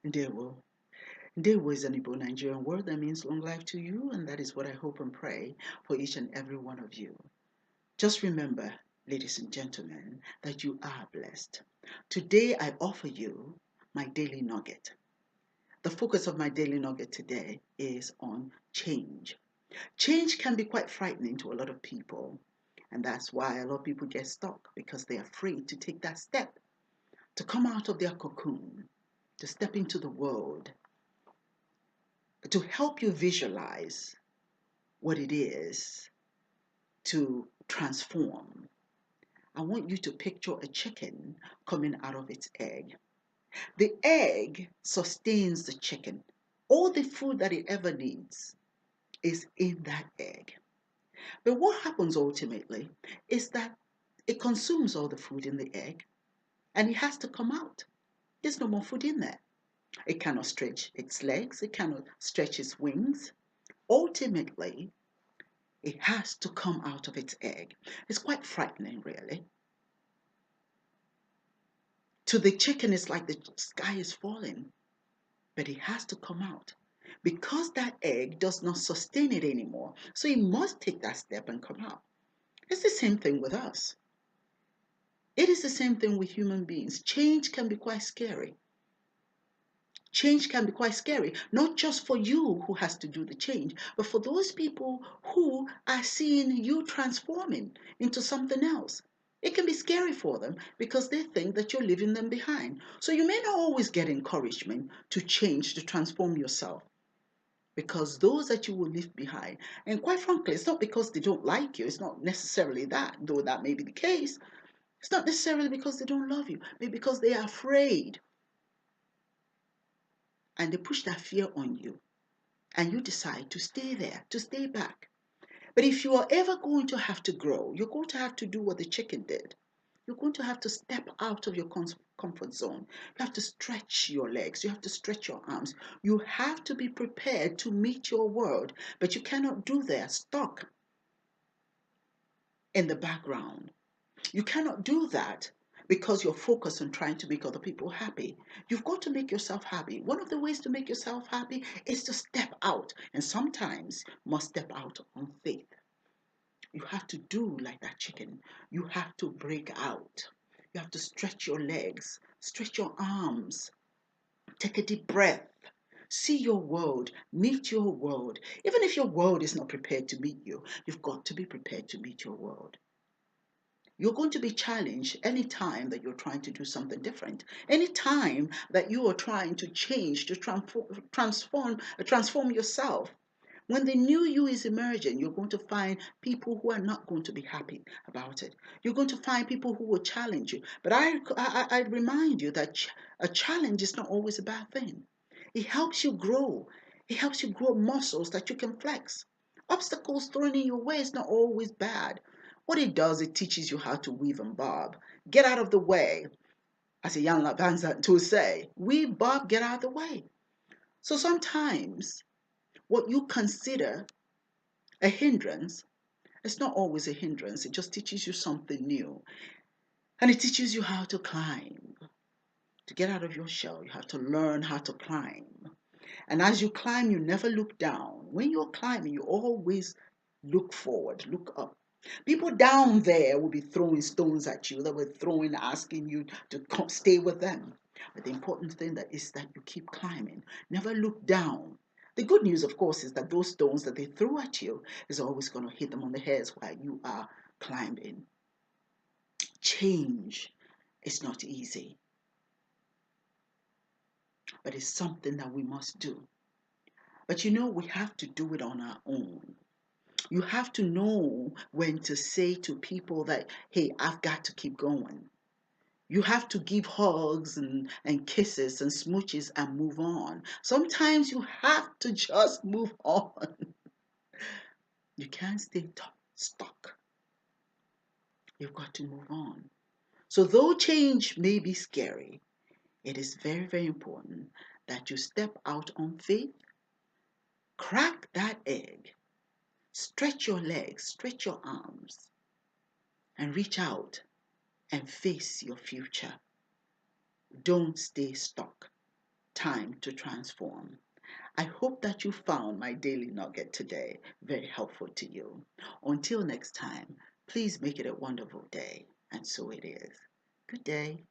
Ndewo. Ndewo is an Igbo Nigerian word that means long life to you, and that is what I hope and pray for each and every one of you. Just remember, ladies and gentlemen, that you are blessed. Today I offer you my daily nugget. The focus of my daily nugget today is on change. Change can be quite frightening to a lot of people, and that's why a lot of people get stuck because they're afraid to take that step, to come out of their cocoon, to step into the world, to help you visualize what it is to transform. I want you to picture a chicken coming out of its egg. The egg sustains the chicken. All the food that it ever needs is in that egg. But what happens ultimately is that it consumes all the food in the egg and it has to come out. There's no more food in there. It cannot stretch its legs, it cannot stretch its wings. Ultimately, it has to come out of its egg. It's quite frightening, really. To the chicken, it's like the sky is falling, but it has to come out because that egg does not sustain it anymore. So it must take that step and come out. It's the same thing with us. It is the same thing with human beings. Change can be quite scary. Change can be quite scary, not just for you who has to do the change, but for those people who are seeing you transforming into something else. It can be scary for them because they think that you're leaving them behind. So you may not always get encouragement to change, to transform yourself, because those that you will leave behind, and quite frankly, it's not because they don't like you, it's not necessarily that, though that may be the case. It's not necessarily because they don't love you, but because they are afraid. And they push that fear on you. And you decide to stay there, to stay back. But if you are ever going to have to grow, you're going to have to do what the chicken did. You're going to have to step out of your comfort zone. You have to stretch your legs. You have to stretch your arms. You have to be prepared to meet your world. But you cannot do that stuck in the background. You cannot do that because you're focused on trying to make other people happy. You've got to make yourself happy. One of the ways to make yourself happy is to step out. And sometimes you must step out on faith. You have to do like that chicken. You have to break out. You have to stretch your legs, stretch your arms, take a deep breath. See your world, meet your world. Even if your world is not prepared to meet you, you've got to be prepared to meet your world. You're going to be challenged anytime that you're trying to do something different. Anytime that you are trying to change, to transform yourself. When the new you is emerging, you're going to find people who are not going to be happy about it. You're going to find people who will challenge you. But I remind you that a challenge is not always a bad thing. It helps you grow. It helps you grow muscles that you can flex. Obstacles thrown in your way is not always bad. What it does, it teaches you how to weave and bob. Get out of the way. As a young Lavanza to say, weave, bob, get out of the way. So sometimes what you consider a hindrance, it's not always a hindrance. It just teaches you something new. And it teaches you how to climb. To get out of your shell, you have to learn how to climb. And as you climb, you never look down. When you're climbing, you always look forward, look up. People down there will be throwing stones at you. They were throwing, asking you to come, stay with them. But the important thing that is that you keep climbing. Never look down. The good news, of course, is that those stones that they throw at you is always going to hit them on the heads while you are climbing. Change is not easy, but it's something that we must do. But you know, we have to do it on our own. You have to know when to say to people that, hey, I've got to keep going. You have to give hugs and kisses and smooches and move on. Sometimes you have to just move on. You can't stay stuck. You've got to move on. So though change may be scary, it is very, very important that you step out on faith, crack that egg, stretch your legs, stretch your arms, and reach out and face your future. Don't stay stuck. time to transform. I hope that you found my daily nugget today very helpful to you. Until next time, please make it a wonderful day. And so it is. Good day.